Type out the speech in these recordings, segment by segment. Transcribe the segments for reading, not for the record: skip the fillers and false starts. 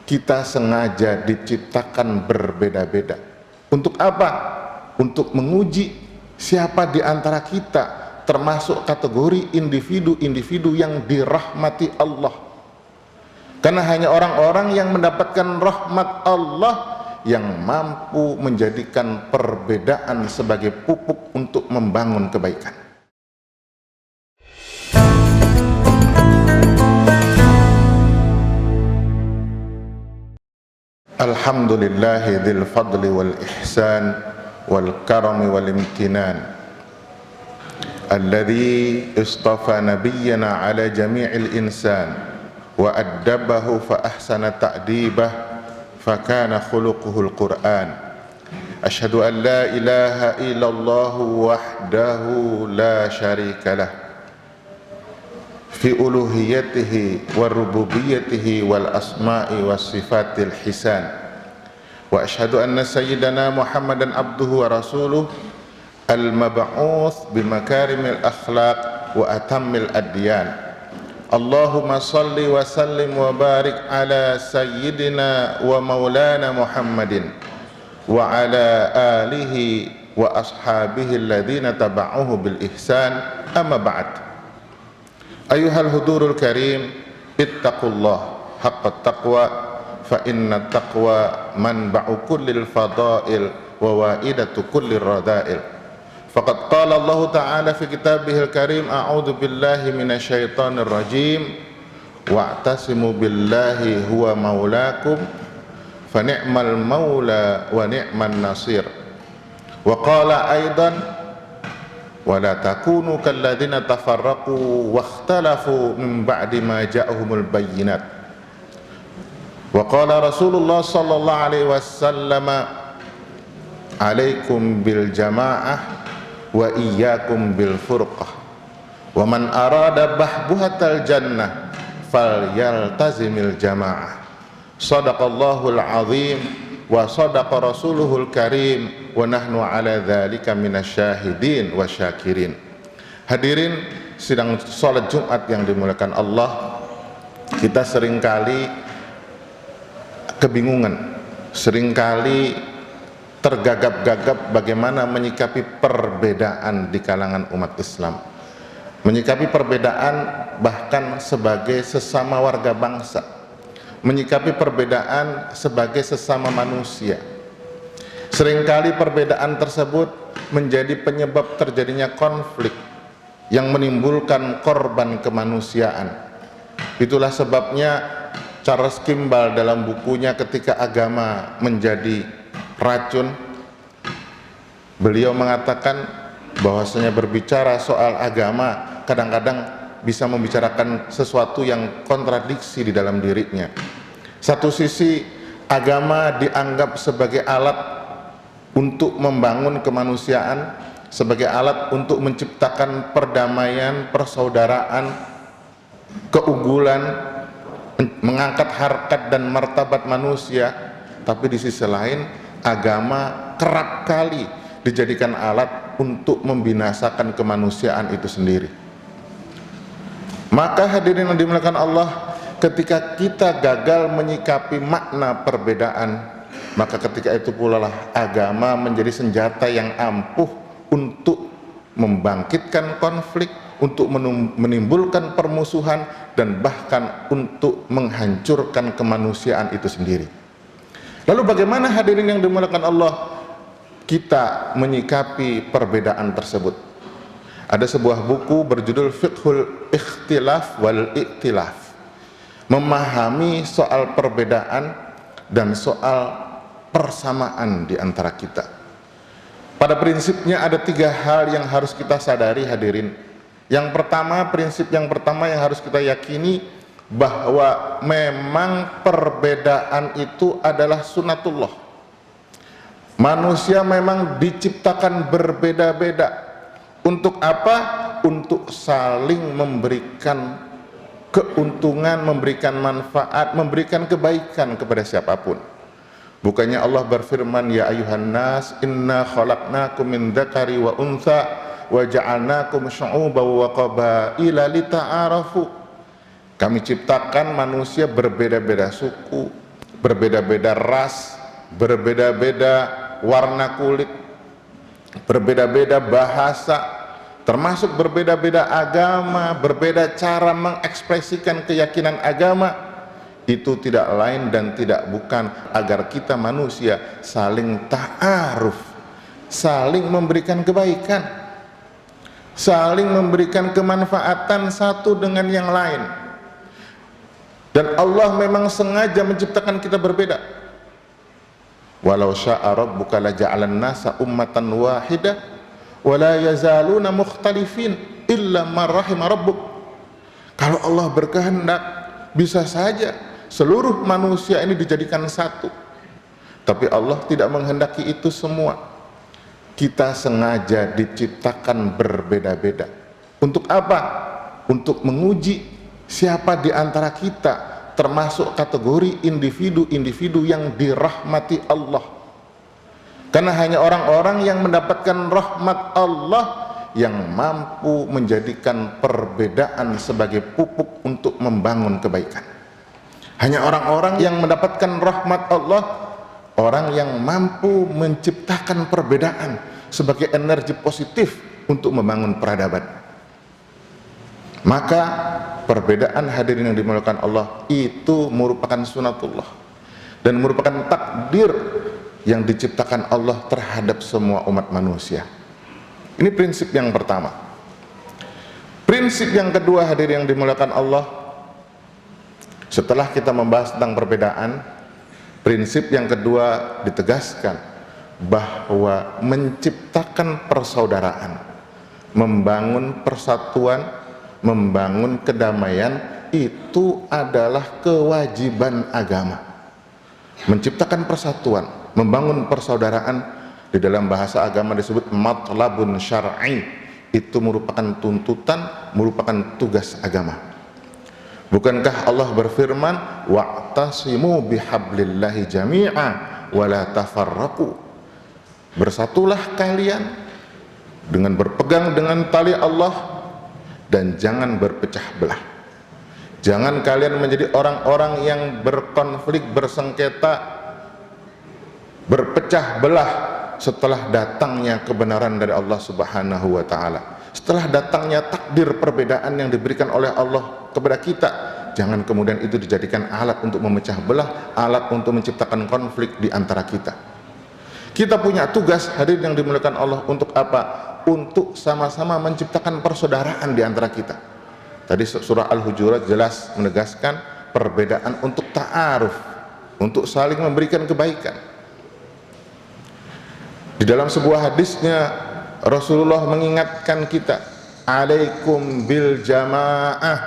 kita sengaja diciptakan berbeda-beda. Untuk apa? Untuk menguji siapa di antara kita termasuk kategori individu-individu yang dirahmati Allah. Karena hanya orang-orang yang mendapatkan rahmat Allah yang mampu menjadikan perbedaan sebagai pupuk untuk membangun kebaikan. Alhamdulillahi dzil fadli wal ihsan wal karami wal imtinan alladzi istafa nabiyyana ala jami'il insan wa addabahu fa ahsana ta'dibah fa kana khuluquhul Qur'an. Asyhadu an la ilaha illallah wahdahu la syarika lah fi uluhiyatihi wa rububiyyatihi wal asma'i was sifatil hisan. Wa asyhadu anna sayyidana Muhammadan abduhu wa rasuluh al-mab'uts bimakarimil akhlaq wa atammil adyan. Allahumma salli wa sallim wa barik ala sayyidina wa maulana Muhammadin wa ala alihi wa ashabihi alladhina taba'uhu bil ihsan. Amma ba'd. Ayuhal hudurul karim, ittaqullah haqqa taqwa fa inna taqwa manba'u kullil fadail wa wa'idatu kullir radail. Faqad qala Allah ta'ala fi kitabihil karim, a'udzu billahi minasyaitonir rajim, wa'tasimu billahi huwa maulakum fa ni'mal maula wa ni'man nasir. Wa qala aidan wala takunu kalladzina tafarraqu wakhtalafu min ba'di ma ja'ahumul bayyinat. Wa qala Rasulullah sallallahu alaihi wasallam, alaikum bil jamaah wa iyyakum bil furqah wa man arada bahbuhatal jannah falyaltazimil jamaah. Shadaqallahul azim wa sadaqa rasuluhul karim wa nahnu ala dzalika minasyahidin wa syakirin. Hadirin sidang salat Jumat yang dimuliakan Allah, kita seringkali kebingungan, seringkali tergagap-gagap bagaimana menyikapi perbedaan di kalangan umat Islam, menyikapi perbedaan bahkan sebagai sesama warga bangsa, menyikapi perbedaan sebagai sesama manusia. Seringkali perbedaan tersebut menjadi penyebab terjadinya konflik yang menimbulkan korban kemanusiaan. Itulah sebabnya Charles Kimball dalam bukunya Ketika Agama Menjadi Racun, beliau mengatakan bahwasanya berbicara soal agama kadang-kadang bisa membicarakan sesuatu yang kontradiksi di dalam dirinya. Satu sisi agama dianggap sebagai alat untuk membangun kemanusiaan, sebagai alat untuk menciptakan perdamaian, persaudaraan, keunggulan, mengangkat harkat dan martabat manusia. Tapi di sisi lain agama kerap kali dijadikan alat untuk membinasakan kemanusiaan itu sendiri. Maka hadirin yang dimuliakan Allah, ketika kita gagal menyikapi makna perbedaan, maka ketika itu pula lah agama menjadi senjata yang ampuh untuk membangkitkan konflik, untuk menimbulkan permusuhan, dan bahkan untuk menghancurkan kemanusiaan itu sendiri. Lalu bagaimana hadirin yang dimuliakan Allah kita menyikapi perbedaan tersebut? Ada sebuah buku berjudul Fiqhul Ikhtilaf wal Iktilaf, memahami soal perbedaan dan soal persamaan di antara kita. Pada prinsipnya ada tiga hal yang harus kita sadari hadirin. Yang pertama, prinsip yang pertama yang harus kita yakini bahwa memang perbedaan itu adalah sunatullah. Manusia memang diciptakan berbeda-beda. Untuk apa? Untuk saling memberikan keuntungan, memberikan manfaat, memberikan kebaikan kepada siapapun. Bukannya Allah berfirman, ya ayuhan nas inna khalaqnakum min dzakari wa untha wa ja'alnakum syu'uban wa qabaila lita'arafu. Kami ciptakan manusia berbeda-beda suku, berbeda-beda ras, berbeda-beda warna kulit, berbeda-beda bahasa, termasuk berbeda-beda agama, berbeda cara mengekspresikan keyakinan agama, itu tidak lain dan tidak bukan agar kita manusia saling ta'aruf, saling memberikan kebaikan, saling memberikan kemanfaatan satu dengan yang lain. Dan Allah memang sengaja menciptakan kita berbeda. Walau syaa rabbuka laja'alan nasa ummatan wahidah wa la yazaluna mukhtalifin illa man rahima rabbuk. Kalau Allah berkehendak, bisa saja seluruh manusia ini dijadikan satu. Tapi Allah tidak menghendaki itu semua. Kita sengaja diciptakan berbeda-beda. Untuk apa? Untuk menguji siapa di antara kita termasuk kategori individu-individu yang dirahmati Allah. Karena hanya orang-orang yang mendapatkan rahmat Allah yang mampu menjadikan perbedaan sebagai pupuk untuk membangun kebaikan. Hanya orang-orang yang mendapatkan rahmat Allah, orang yang mampu menciptakan perbedaan sebagai energi positif untuk membangun peradaban. Maka perbedaan hadirin yang dimuliakan Allah itu merupakan sunatullah dan merupakan takdir yang diciptakan Allah terhadap semua umat manusia. Ini prinsip yang pertama. Prinsip yang kedua, hadirin yang dimuliakan Allah, setelah kita membahas tentang perbedaan, prinsip yang kedua ditegaskan bahwa menciptakan persaudaraan, membangun persatuan, membangun kedamaian itu adalah kewajiban agama. Menciptakan persatuan, membangun persaudaraan, di dalam bahasa agama disebut matlabun syar'i, itu merupakan tuntutan, merupakan tugas agama. Bukankah Allah berfirman, wa'tasimu bihablillahi jami'a wa la tafarraqu. Bersatulah kalian dengan berpegang dengan tali Allah dan jangan berpecah belah. Jangan kalian menjadi orang-orang yang berkonflik, bersengketa, berpecah belah setelah datangnya kebenaran dari Allah Subhanahu wa taala. Setelah datangnya takdir perbedaan yang diberikan oleh Allah kepada kita, jangan kemudian itu dijadikan alat untuk memecah belah, alat untuk menciptakan konflik di antara kita. Kita punya tugas, hadirin yang dimuliakan Allah, untuk apa? Untuk sama-sama menciptakan persaudaraan di antara kita. Tadi surah Al-Hujurat jelas menegaskan perbedaan untuk ta'aruf, untuk saling memberikan kebaikan. Di dalam sebuah hadisnya Rasulullah mengingatkan kita, alaikum bil jamaah,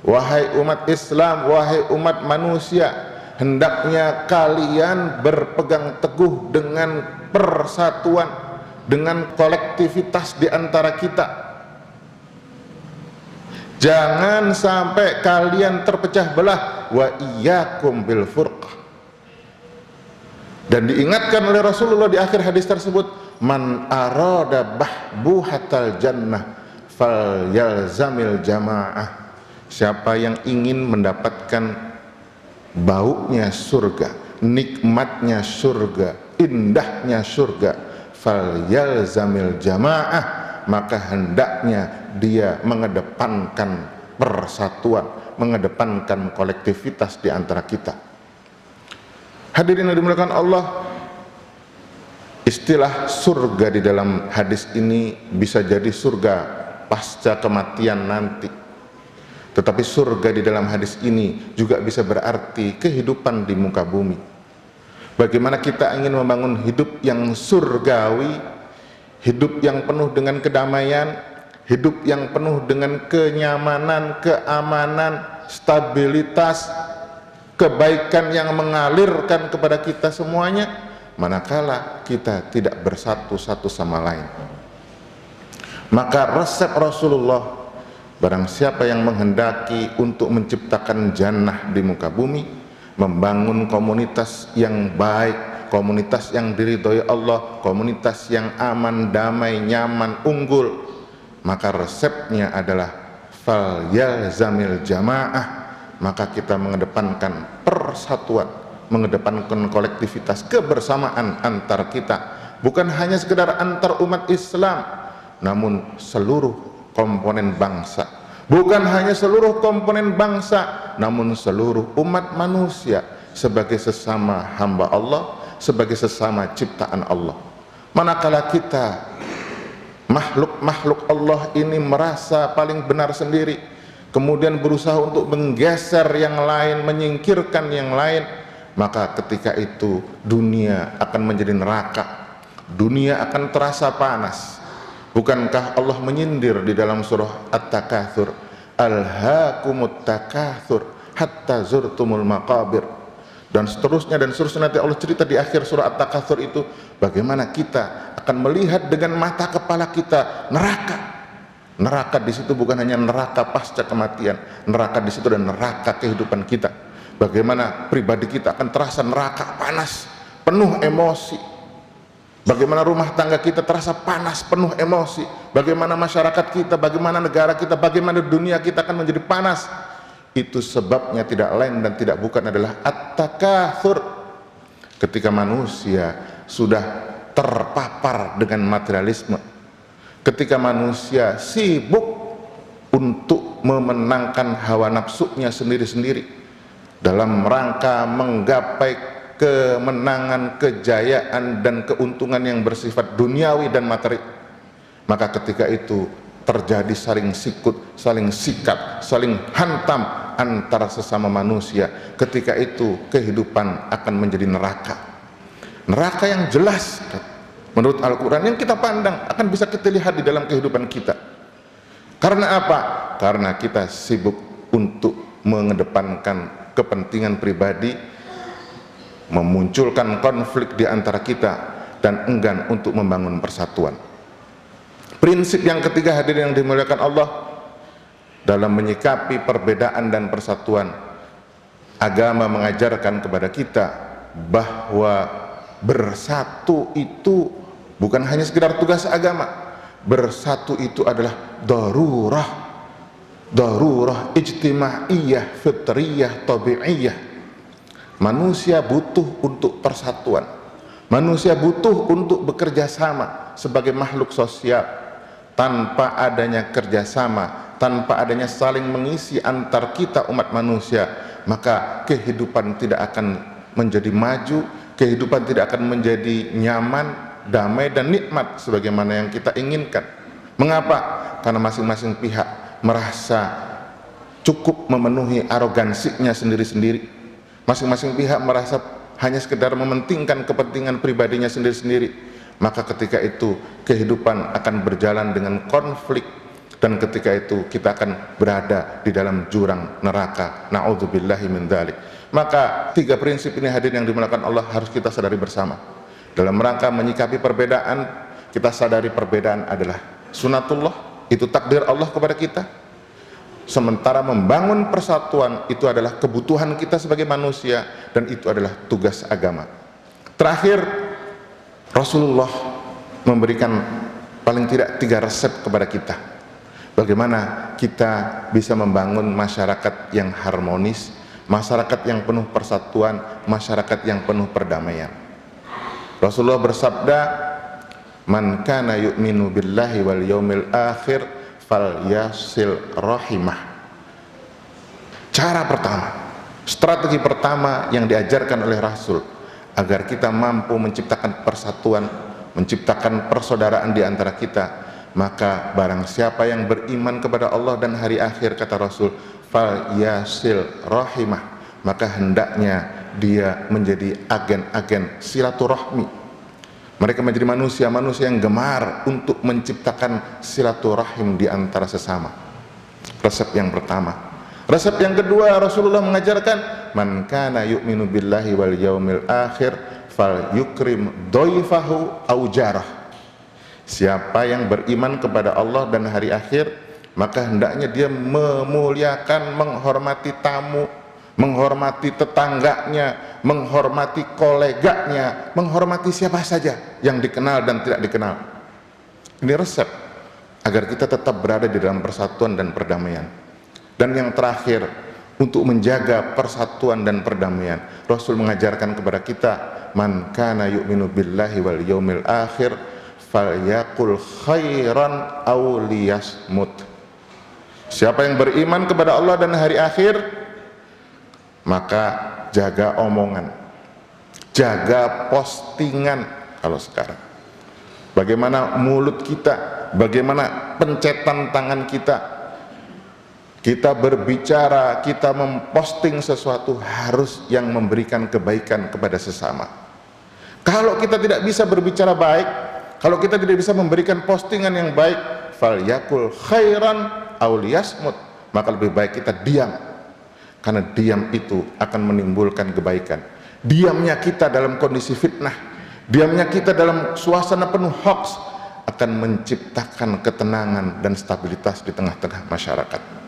wahai umat Islam, wahai umat manusia, hendaknya kalian berpegang teguh dengan persatuan, dengan kolektivitas di antara kita. Jangan sampai kalian terpecah belah, wa iyyakum bil furqah. Dan diingatkan oleh Rasulullah di akhir hadis tersebut, man arada bahbuhatal jannah falyalzamil jamaah. Siapa yang ingin mendapatkan baunya surga, nikmatnya surga, indahnya surga, falyalzamil jamaah, maka hendaknya dia mengedepankan persatuan, mengedepankan kolektivitas di antara kita. Hadirin yang dimuliakan Allah, istilah surga di dalam hadis ini bisa jadi surga pasca kematian nanti. Tetapi surga di dalam hadis ini juga bisa berarti kehidupan di muka bumi. Bagaimana kita ingin membangun hidup yang surgawi, hidup yang penuh dengan kedamaian, hidup yang penuh dengan kenyamanan, keamanan, stabilitas, kebaikan yang mengalirkan kepada kita semuanya, manakala kita tidak bersatu satu sama lain. Maka resep Rasulullah, barang siapa yang menghendaki untuk menciptakan jannah di muka bumi, membangun komunitas yang baik, komunitas yang diridhoi Allah, komunitas yang aman, damai, nyaman, unggul, maka resepnya adalah fal yalzamil jamaah. Maka kita mengedepankan persatuan, mengedepankan kolektivitas, kebersamaan antar kita, bukan hanya sekedar antar umat Islam, namun seluruh komponen bangsa. Bukan hanya seluruh komponen bangsa, namun seluruh umat manusia sebagai sesama hamba Allah, sebagai sesama ciptaan Allah. Manakala kita makhluk-makhluk Allah ini merasa paling benar sendiri, kemudian berusaha untuk menggeser yang lain, menyingkirkan yang lain, maka ketika itu dunia akan menjadi neraka, dunia akan terasa panas. Bukankah Allah menyindir di dalam surah At-Takatsur, alhaakumut takatsur hatta zurtumul maqabir, dan seterusnya dan seterusnya. Nanti Allah cerita di akhir surah At-Takatsur itu bagaimana kita akan melihat dengan mata kepala kita neraka. Neraka di situ bukan hanya neraka pasca kematian, neraka di situ dan neraka kehidupan kita. Bagaimana pribadi kita akan terasa neraka panas, penuh emosi. Bagaimana rumah tangga kita terasa panas, penuh emosi. Bagaimana masyarakat kita, bagaimana negara kita, bagaimana dunia kita akan menjadi panas. Itu sebabnya tidak lain dan tidak bukan adalah at-takatsur. Ketika manusia sudah terpapar dengan materialisme, ketika manusia sibuk untuk memenangkan hawa nafsunya sendiri-sendiri dalam rangka menggapai kemenangan, kejayaan dan keuntungan yang bersifat duniawi dan materi, maka ketika itu terjadi saling sikut, saling sikat, saling hantam antara sesama manusia. Ketika itu kehidupan akan menjadi neraka, neraka yang jelas menurut Al-Quran, yang kita pandang akan bisa kita lihat di dalam kehidupan kita. Karena apa? Karena kita sibuk untuk mengedepankan kepentingan pribadi, memunculkan konflik di antara kita, dan enggan untuk membangun persatuan. Prinsip yang ketiga, hadirin yang dimuliakan Allah, dalam menyikapi perbedaan dan persatuan, agama mengajarkan kepada kita bahwa bersatu itu bukan hanya sekedar tugas agama. Bersatu itu adalah darurah ijtimaiyah, fitriyah, tabi'iyah. Manusia butuh untuk persatuan, manusia butuh untuk bekerja sama sebagai makhluk sosial. Tanpa adanya kerjasama, tanpa adanya saling mengisi antar kita umat manusia, maka kehidupan tidak akan menjadi maju, kehidupan tidak akan menjadi nyaman, damai dan nikmat sebagaimana yang kita inginkan. Mengapa? Karena masing-masing pihak merasa cukup memenuhi arogansinya sendiri-sendiri. Masing-masing pihak merasa hanya sekedar mementingkan kepentingan pribadinya sendiri-sendiri. Maka ketika itu kehidupan akan berjalan dengan konflik, dan ketika itu kita akan berada di dalam jurang neraka. Na'udzubillahi min dzalik. Maka tiga prinsip ini, hadirin yang dimuliakan Allah, harus kita sadari bersama. Dalam rangka menyikapi perbedaan, kita sadari perbedaan adalah sunatullah, itu takdir Allah kepada kita. Sementara membangun persatuan itu adalah kebutuhan kita sebagai manusia, dan itu adalah tugas agama. Terakhir, Rasulullah memberikan paling tidak 3 resep kepada kita bagaimana kita bisa membangun masyarakat yang harmonis, masyarakat yang penuh persatuan, masyarakat yang penuh perdamaian. Rasulullah bersabda, man kana yu'minu billahi wal yaumil akhir falyasil rahimah. Cara pertama, strategi pertama yang diajarkan oleh Rasul agar kita mampu menciptakan persatuan, menciptakan persaudaraan di antara kita, maka barang siapa yang beriman kepada Allah dan hari akhir, kata Rasul, falyasil rahimah, maka hendaknya dia menjadi agen-agen silaturahmi. Mereka menjadi manusia-manusia yang gemar untuk menciptakan silaturahim di antara sesama. Resep yang pertama. Resep yang kedua, Rasulullah mengajarkan, man kana yu'minu billahi wal yaumil akhir fal yukrim doifahu au jarah. Siapa yang beriman kepada Allah dan hari akhir, maka hendaknya dia memuliakan, menghormati tamu, menghormati tetangganya, menghormati koleganya, menghormati siapa saja yang dikenal dan tidak dikenal. Ini resep agar kita tetap berada di dalam persatuan dan perdamaian. Dan yang terakhir, untuk menjaga persatuan dan perdamaian. Rasul mengajarkan kepada kita, man kana yu'minu billahi wal yaumil akhir falyaqul khairan aw liyasmut. Siapa yang beriman kepada Allah dan hari akhir, maka jaga omongan, jaga postingan. Kalau sekarang bagaimana mulut kita, bagaimana pencetan tangan kita, kita berbicara, kita memposting sesuatu harus yang memberikan kebaikan kepada sesama. Kalau kita tidak bisa berbicara baik, kalau kita tidak bisa memberikan postingan yang baik, falyakul khairan aw liyasmut, maka lebih baik kita diam, karena diam itu akan menimbulkan kebaikan. Diamnya kita dalam kondisi fitnah, diamnya kita dalam suasana penuh hoax akan menciptakan ketenangan dan stabilitas di tengah-tengah masyarakat.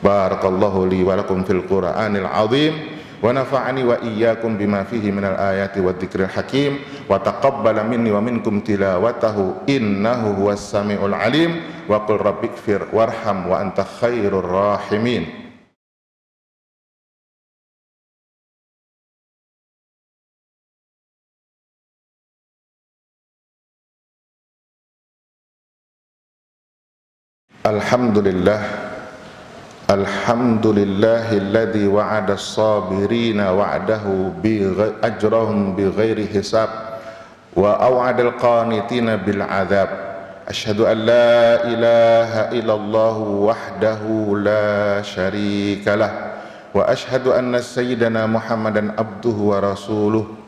Barakallahu li wa lakum fil Qur'anil azim wa nafa'ani wa iyyakum bima fihi minal ayati wadh-dhikril hakim wa taqabbala minni wa minkum tilawatahu innahu huwas samiul alim wa qul rabbighfir warham wa anta khairur rahimin. Alhamdulillah, alhamdulillahilladzi wa'ada as-sabirina wa'dahu bi ajrahum bi ghairi hisab wa aw'adal qanitina bil adzab. Asyhadu an la ilaha illallah wahdahu la syarikalah wa asyhadu anna sayyidana Muhammadan abduhu wa rasuluh.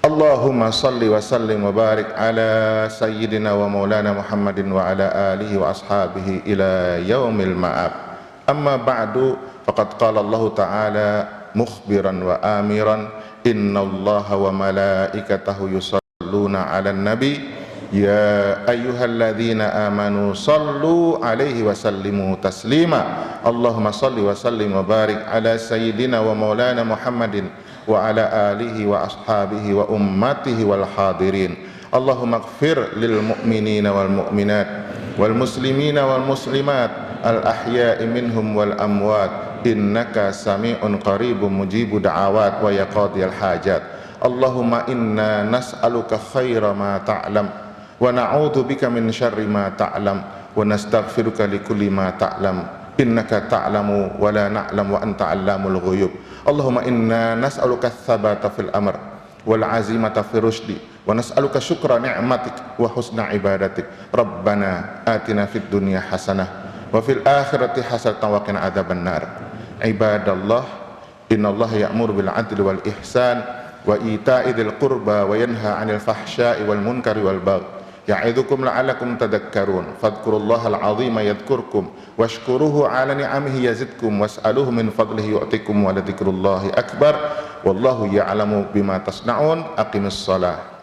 Allahumma salli wa sallim wa barik ala sayyidina wa maulana Muhammadin wa ala alihi wa ashabihi ila yaumil ma'ab. Amma ba'du, faqad qala Allah ta'ala mukhbiran wa amiran, innallaha wa malaikatahu yusalluna 'alan nabi ya ayyuhalladzina amanu sallu 'alaihi wa sallimu taslima. Allahumma salli wa sallim wa barik ala sayyidina wa maulana Muhammadin wa ala alihi wa ashabihi wa ummatihi wal hadirin. Allahumma ighfir lil mu'minina wal mu'minat wal muslimina wal muslimat al ahya'i minhum wal amwat innaka sami'un qaribun mujibu da'awat wa yaqadiyal hajat. Allahumma inna nas'aluka khaira ma ta'lam wa na'udzu bika min syarri ma ta'lam wa nastaghfiruka likulli ma ta'lam innaka ta'lamu wa la na'lam wa anta 'allamul ghuyub. Allahumma inna nas'aluka ats-tsabata fil amr wal 'azimata fi rusydi wa nas'aluka syukra ni'matik wa husna ibadatik. Rabbana atina fid dunya hasanah wa fil akhirati hasanah wa qina adzabannar. Ibadallah, innallaha ya'muru bil 'adli wal ihsan wa ita'i dzil qurba wa yanha 'anil fahsya'i wal munkari wal baghi ya'idzukum la'allakum tadhakkarun. Fadhkurullahal 'azima yadhkurkum washkuruhu 'ala ni'amihi yazidkum was'aluhu min fadlihi yu'tikum wa la dzikrullahi akbar wallahu ya'lamu bima tasna'un. Aqimis shalah.